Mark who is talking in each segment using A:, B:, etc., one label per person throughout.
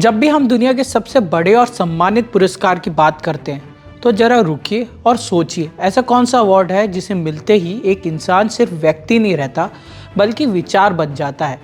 A: जब भी हम दुनिया के सबसे बड़े और सम्मानित पुरस्कार की बात करते हैं तो जरा रुकिए और सोचिए, ऐसा कौन सा अवार्ड है जिसे मिलते ही एक इंसान सिर्फ व्यक्ति नहीं रहता बल्कि विचार बन जाता है,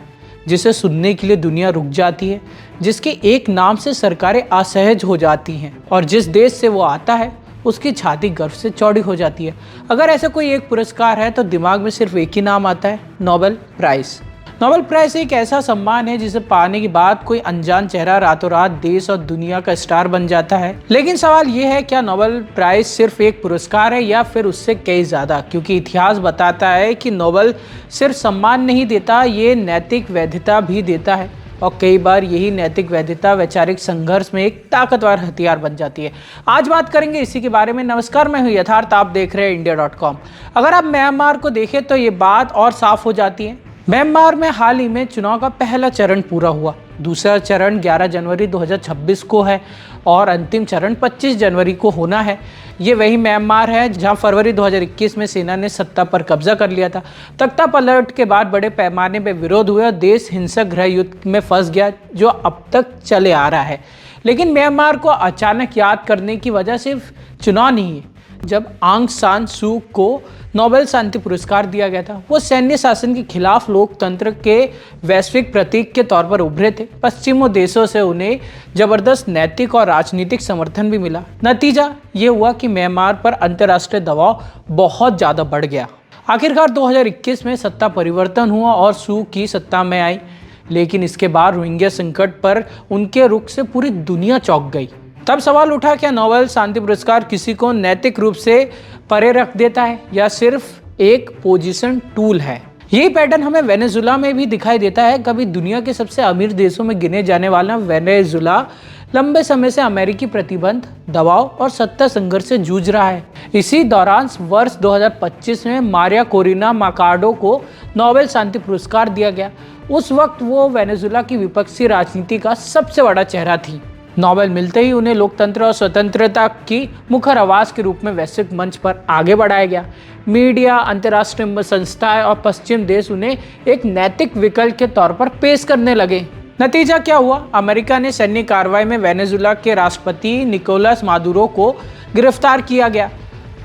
A: जिसे सुनने के लिए दुनिया रुक जाती है, जिसके एक नाम से सरकारें असहज हो जाती हैं और जिस देश से वो आता है उसकी छाती गर्व से चौड़ी हो जाती है। अगर ऐसा कोई एक पुरस्कार है तो दिमाग में सिर्फ एक ही नाम आता है, नोबेल प्राइज़। नोबेल प्राइज़ एक ऐसा सम्मान है जिसे पाने के बाद कोई अनजान चेहरा रातों रात देश और दुनिया का स्टार बन जाता है। लेकिन सवाल ये है, क्या नोबेल प्राइज़ सिर्फ एक पुरस्कार है या फिर उससे कई ज़्यादा? क्योंकि इतिहास बताता है कि नोबेल सिर्फ सम्मान नहीं देता, ये नैतिक वैधता भी देता है और कई बार यही नैतिक वैधता वैचारिक संघर्ष में एक ताकतवर हथियार बन जाती है। आज बात करेंगे इसी के बारे में। नमस्कार, मैं हूं यथार्थ, आप देख रहे हैं इंडिया.com। अगर आप म्यांमार को देखें तो ये बात और साफ हो जाती है। म्यांमार में हाल ही में चुनाव का पहला चरण पूरा हुआ, दूसरा चरण 11 जनवरी 2026 को है और अंतिम चरण 25 जनवरी को होना है। ये वही म्यांमार है जहां फरवरी 2021 में सेना ने सत्ता पर कब्जा कर लिया था। तख्ता पलट के बाद बड़े पैमाने पर विरोध हुए और देश हिंसक गृह युद्ध में फंस गया, जो अब तक चले आ रहा है। लेकिन म्यांमार को अचानक याद करने की वजह सिर्फ चुनाव नहीं है। जब आंग सान सू को नोबेल शांति पुरस्कार दिया गया था, वो सैन्य शासन के खिलाफ लोकतंत्र के वैश्विक प्रतीक के तौर पर उभरे थे। पश्चिमी देशों से उन्हें जबरदस्त नैतिक और राजनीतिक समर्थन भी मिला। नतीजा ये हुआ कि म्यांमार पर अंतर्राष्ट्रीय दबाव बहुत ज़्यादा बढ़ गया। आखिरकार 2021 में सत्ता परिवर्तन हुआ और सू की सत्ता में आई, लेकिन इसके बाद रोहिंग्या संकट पर उनके रुख से पूरी दुनिया चौंक गई। तब सवाल उठा, क्या नोबेल शांति पुरस्कार किसी को नैतिक रूप से परे रख देता है या सिर्फ एक पोजीशन टूल है? यही पैटर्न हमें वेनेजुला में भी दिखाई देता है। कभी दुनिया के सबसे अमीर देशों में गिने जाने वाला वेनेजुला लंबे समय से अमेरिकी प्रतिबंध, दबाव और सत्ता संघर्ष से जूझ रहा है। इसी दौरान वर्ष 2025 में मारिया कोरिना माकाडो को नोबेल शांति पुरस्कार दिया गया। उस वक्त वो वेनेजुला की विपक्षी राजनीति का सबसे बड़ा चेहरा थी। नोबेल मिलते ही उन्हें लोकतंत्र और स्वतंत्रता की मुखर आवाज़ के रूप में वैश्विक मंच पर आगे बढ़ाया गया। मीडिया, अंतर्राष्ट्रीय संस्थाएं और पश्चिम देश उन्हें एक नैतिक विकल्प के तौर पर पेश करने लगे। नतीजा क्या हुआ? अमेरिका ने सैन्य कार्रवाई में वेनेजुला के राष्ट्रपति निकोलस मादुरो को गिरफ्तार किया गया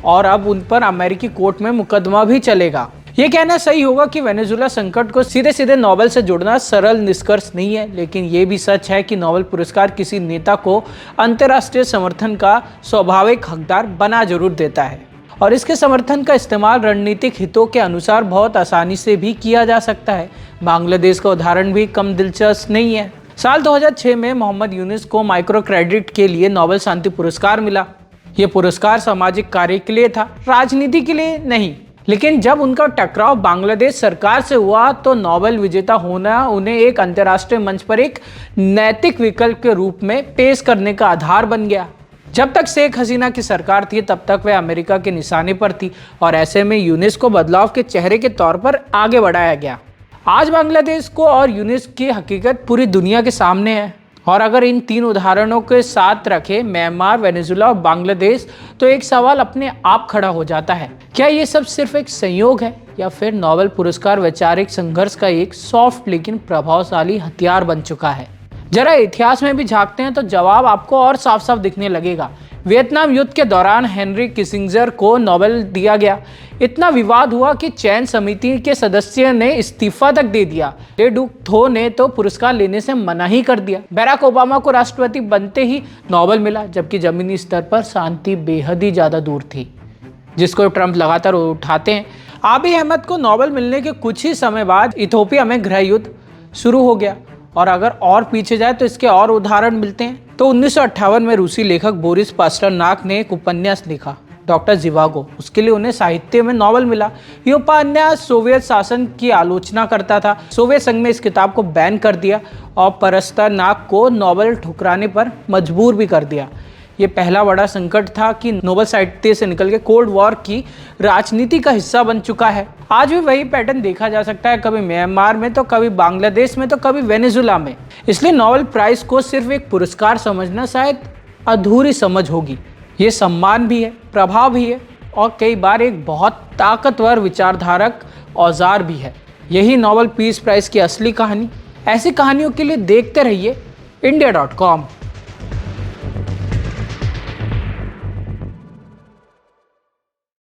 A: और अब उन पर अमेरिकी कोर्ट में मुकदमा भी चलेगा। ये कहना सही होगा कि वेनेजुला संकट को सीधे सीधे नोबेल से जोड़ना सरल निष्कर्ष नहीं है, लेकिन ये भी सच है कि नोबेल पुरस्कार किसी नेता को अंतर्राष्ट्रीय समर्थन का स्वाभाविक हकदार बना जरूर देता है और इसके समर्थन का इस्तेमाल रणनीतिक हितों के अनुसार बहुत आसानी से भी किया जा सकता है। बांग्लादेश का उदाहरण भी कम दिलचस्प नहीं है। साल 2006 में मोहम्मद यूनुस को माइक्रो क्रेडिट के लिए नोबेल शांति पुरस्कार मिला। ये पुरस्कार सामाजिक कार्य के लिए था, राजनीति के लिए नहीं। लेकिन जब उनका टकराव बांग्लादेश सरकार से हुआ तो नोबेल विजेता होना उन्हें एक अंतर्राष्ट्रीय मंच पर एक नैतिक विकल्प के रूप में पेश करने का आधार बन गया। जब तक शेख हसीना की सरकार थी तब तक वह अमेरिका के निशाने पर थी और ऐसे में यूनुस को बदलाव के चेहरे के तौर पर आगे बढ़ाया गया। आज बांग्लादेश को और यूनुस की हकीकत पूरी दुनिया के सामने है और अगर इन तीन उदाहरणों के साथ रखें, म्यांमार, वेनेजुला और बांग्लादेश, तो एक सवाल अपने आप खड़ा हो जाता है, क्या ये सब सिर्फ एक संयोग है या फिर नोबेल पुरस्कार वैचारिक संघर्ष का एक सॉफ्ट लेकिन प्रभावशाली हथियार बन चुका है? जरा इतिहास में भी झांकते हैं तो जवाब आपको और साफ साफ दिखने लगेगा। वियतनाम युद्ध के दौरान हेनरी किसिंजर को नोबेल दिया गया। इतना विवाद हुआ कि चयन समिति के सदस्य ने इस्तीफा तक दे दिया। ले डुक थो ने तो पुरस्कार लेने से मना ही कर दिया। बराक ओबामा को राष्ट्रपति बनते ही नोबेल मिला, जबकि जमीनी स्तर पर शांति बेहद ही ज़्यादा दूर थी, जिसको ट्रंप लगातार उठाते हैं। आबी अहमद को नोबेल मिलने के कुछ ही समय बाद इथियोपिया में गृह युद्ध शुरू हो गया और अगर और पीछे जाए तो इसके और उदाहरण मिलते हैं। तो 1958 में रूसी लेखक बोरिस पास्टरनाक ने एक उपन्यास लिखा, डॉक्टर जिवागो। उसके लिए उन्हें साहित्य में नोबेल मिला। ये उपन्यास सोवियत शासन की आलोचना करता था। सोवियत संघ ने इस किताब को बैन कर दिया और पास्टरनाक को नोबेल ठुकराने पर मजबूर भी कर दिया। ये पहला बड़ा संकट था कि नोबेल साहित्य से निकल के कोल्ड वॉर की राजनीति का हिस्सा बन चुका है। आज भी वही पैटर्न देखा जा सकता है, कभी म्यांमार में तो कभी बांग्लादेश में तो कभी वेनेजुला में। इसलिए नोबेल प्राइज को सिर्फ एक पुरस्कार समझना शायद अधूरी समझ होगी। ये सम्मान भी है, प्रभाव भी है और कई बार एक बहुत ताकतवर विचारधारक औजार भी है। यही नोबेल पीस प्राइज की असली कहानी। ऐसी कहानियों के लिए देखते रहिए India.com।